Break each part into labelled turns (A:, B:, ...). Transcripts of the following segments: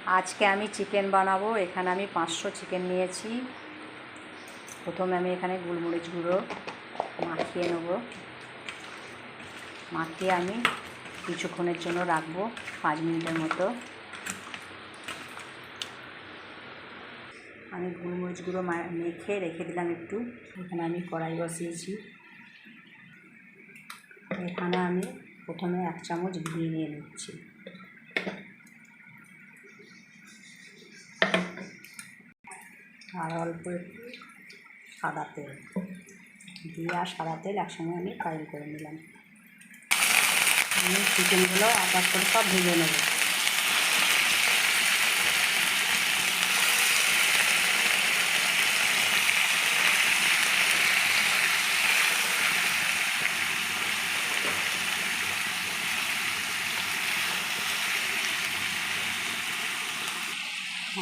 A: আজকে আমি চিকেন বানাবো। এখানে আমি 500 চিকেন নিয়েছি। প্রথমে আমি এখানে গোলমরিচ গুঁড়ো মাখিয়ে নেব। মাখিয়ে আমি কিছুক্ষণের জন্য রাখবো, 5 মিনিটের মতো। আমি গোলমরিচ গুঁড়ো মেখে রেখে দিলাম একটু। এখানে আমি কড়াই বসিয়েছি। এখানে আমি প্রথমে 1 চামচ ঘি নিয়ে নিচ্ছি। আর অল্প একটু সাদা তেল, ঘি আর সাদা তেল একসঙ্গে আমি ফ্রাই করে নিলাম। আমি চিকেনগুলো আপাত করে সব ভেজে নেব।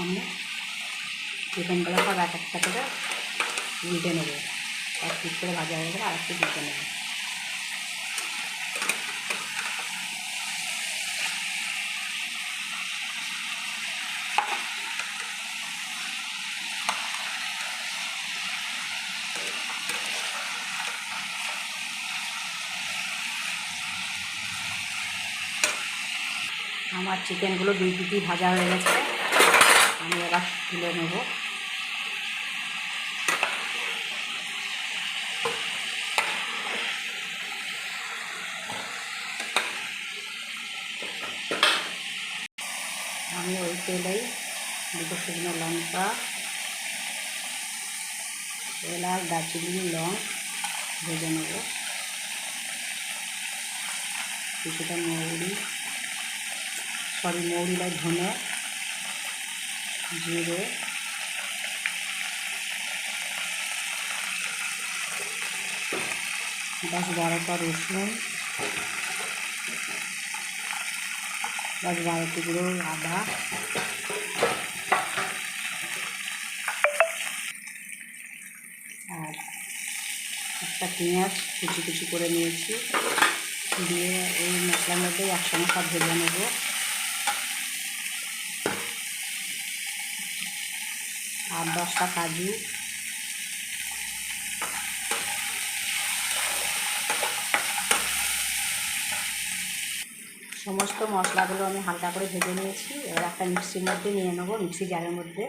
A: আমি চিকেনগুলো সব এক একটা করে উল্টে নেব। এক পিস করে ভাজা হয়ে গেলে আর একটু উল্টে নেব। আমার চিকেনগুলো 2 পিঠি ভাজা হয়ে গেছে। আমি এবার তুলে নেব। আমি ওই তেলেই 2 শুকনো লঙ্কা, এলাচ, দারচিনি, লং ভেজে নেব। কিছুটা মৌরি নয় ধনে, জিরে, 10-12টা রসুন, 10-12 টুকরো আদা, আর একটা পেঁয়াজ কুচি কুচি করে নিয়েছি। দিয়ে এই মশলার মধ্যে একসঙ্গে সব ভেজে নেব। আর 10টা কাজু, সমস্ত মশলাগুলো আমি হালকা করে ভেজে নিয়েছি। এবার একটা মিক্সির মধ্যে নিয়ে নেবো, মিক্সি জারের মধ্যে।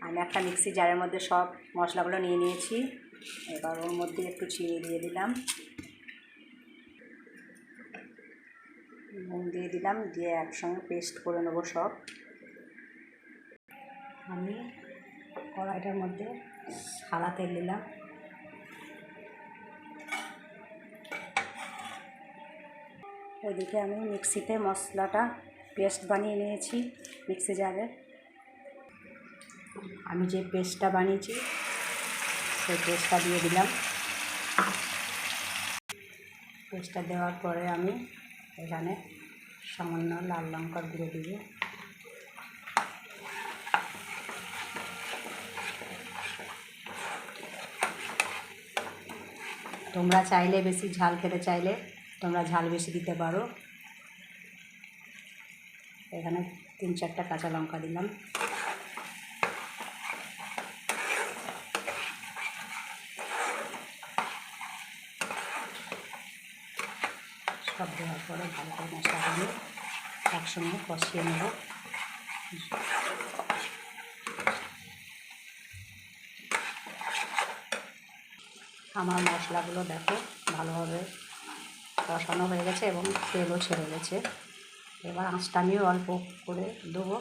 A: আমি একটা মিক্সি জারের মধ্যে সব মশলাগুলো নিয়ে নিয়েছি। এবার ওর মধ্যে একটু চিনি দিয়ে দিলাম, নুন দিয়ে দিলাম, দিয়ে একসঙ্গে পেস্ট করে নেবো সব। আমি কড়াইটার মধ্যে সাদা তেল দিলাম। ওইদিকে আমি মিক্সিতে মশলাটা পেস্ট বানিয়ে নিয়েছি মিক্সি জারে। আমি যে পেস্টটা বানিয়েছি সেই পেস্টটা দিয়ে দিলাম। পেস্টটা দেওয়ার পরে আমি এখানে সামান্য লাল লঙ্কার গুঁড়ো দিব। তোমরা চাইলে বেশি ঝাল খেতে চাইলে তোমরা ঝাল বেশি দিতে পারো। এখানে 3-4টা কাঁচা লঙ্কা দিলাম। সব দেওয়ার পরে ভালো করে মশলাটা দিয়ে একসঙ্গে কষিয়ে নেব। আমার মশলাগুলো দেখো ভালোভাবে কষানো হয়ে গেছে এবং তেলও ছেড়ে গেছে। এবার আঁচটা আমিও অল্প করে দেবো।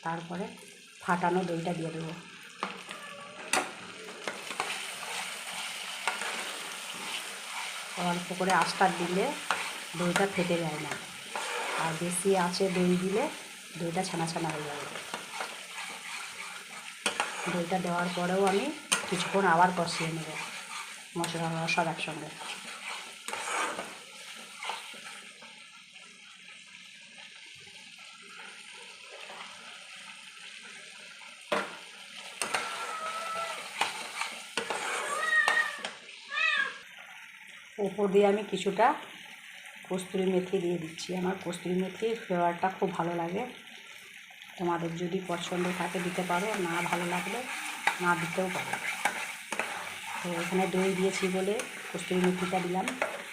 A: তারপরে ফাটানো দইটা দিয়ে দেবো। অল্প করে আঁচটা দিলে দইটা ফেটে যায় না, আর বেশি আঁচে দই দিলে দইটা ছানা ছানা হয়ে যাবে। দইটা দেওয়ার পরেও আমি কিছুক্ষণ আবার কষিয়ে নেব মশলা সব একসঙ্গে। উপর দিয়ে আমি কিছুটা কস্তুরি মেথি দিয়ে দিচ্ছি। আমার কস্তুরি মেথির ফ্লেভারটা খুব ভালো লাগে। তোমাদের যদি পছন্দ থাকে দিতে পারো, না ভালো লাগলে না দিতেও পারো। তো এখানে দই দিয়েছি বলে কস্তুরি মেথিটা দিলাম।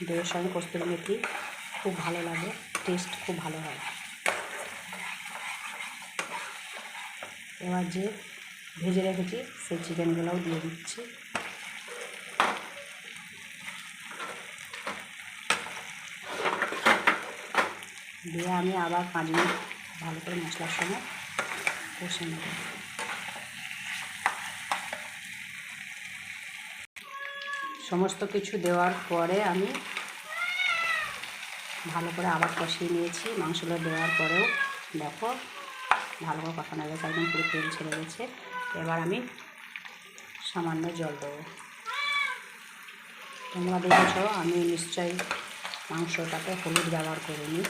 A: দইয়ের সঙ্গে কস্তুরি মেথি খুব ভালো লাগে, টেস্ট খুব ভালো হয়। এবার যে ভেজে রেখেছি সেই চিকেনগুলোও দিয়ে দিচ্ছি। দিয়ে আমি আবার 5 মিনিট ভালো করে মশলার সঙ্গে কষে নেব। সমস্ত কিছু দেওয়ার পরে আমি ভালো করে আবার কষিয়ে নিয়েছি। মাংসগুলো দেওয়ার পরেও দেখো ভালো করে কষানো গেছে, একদম পুরো তেল ছেড়ে গেছে। এবার আমি সামান্য জল দেবো। তোমরা দেখেছ আমি নিশ্চয়ই মাংসটাতে হলুদ ব্যবহার করিনি,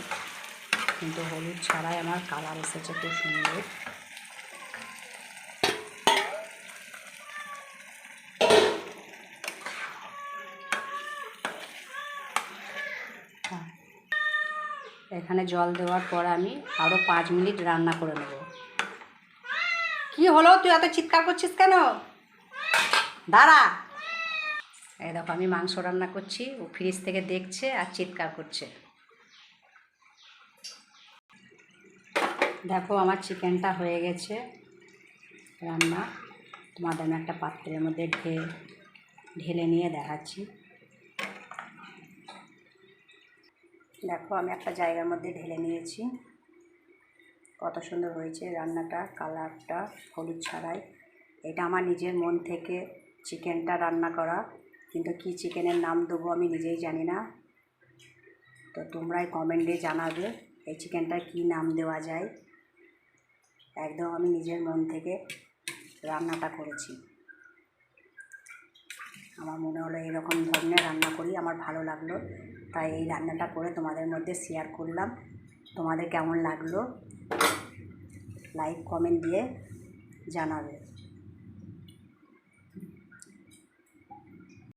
A: কিন্তু হলুদ ছাড়াই আমার কালার এসেছে খুব সুন্দর। এখানে জল দেওয়ার পর আমি আরও 5 মিনিট রান্না করে নেব। কি হলো, তুই এত চিৎকার করছিস কেন? দাঁড়া। এই দেখো আমি মাংস রান্না করছি, ও ফ্রিজ থেকে দেখছে আর চিৎকার করছে। দেখো আমার চিকেনটা হয়ে গেছে রান্না। তোমাদের আমি একটা পাত্রের মধ্যে ঢেলে নিয়ে দেখাচ্ছি। দেখো আমি একটা জায়গার মধ্যে ঢেলে নিয়েছি। কত সুন্দর হয়েছে রান্নাটা, কালারটা হলুদ ছাড়াই। এটা আমার নিজের মন থেকে চিকেনটা রান্না করা, কিন্তু কি চিকেনের নাম দেবো আমি নিজেই জানি না। তো তোমরাই কমেন্টে জানাবে এই চিকেনটার কী নাম দেওয়া যায়। একদম আমি নিজের মন থেকে রান্নাটা করেছি। আমার মনে হলো এরকম ধরনের রান্না করি, আমার ভালো লাগলো, তাই এই রান্নাটা করে তোমাদের মধ্যে শেয়ার করলাম। তোমাদের কেমন লাগলো লাইক কমেন্ট দিয়ে জানাবে।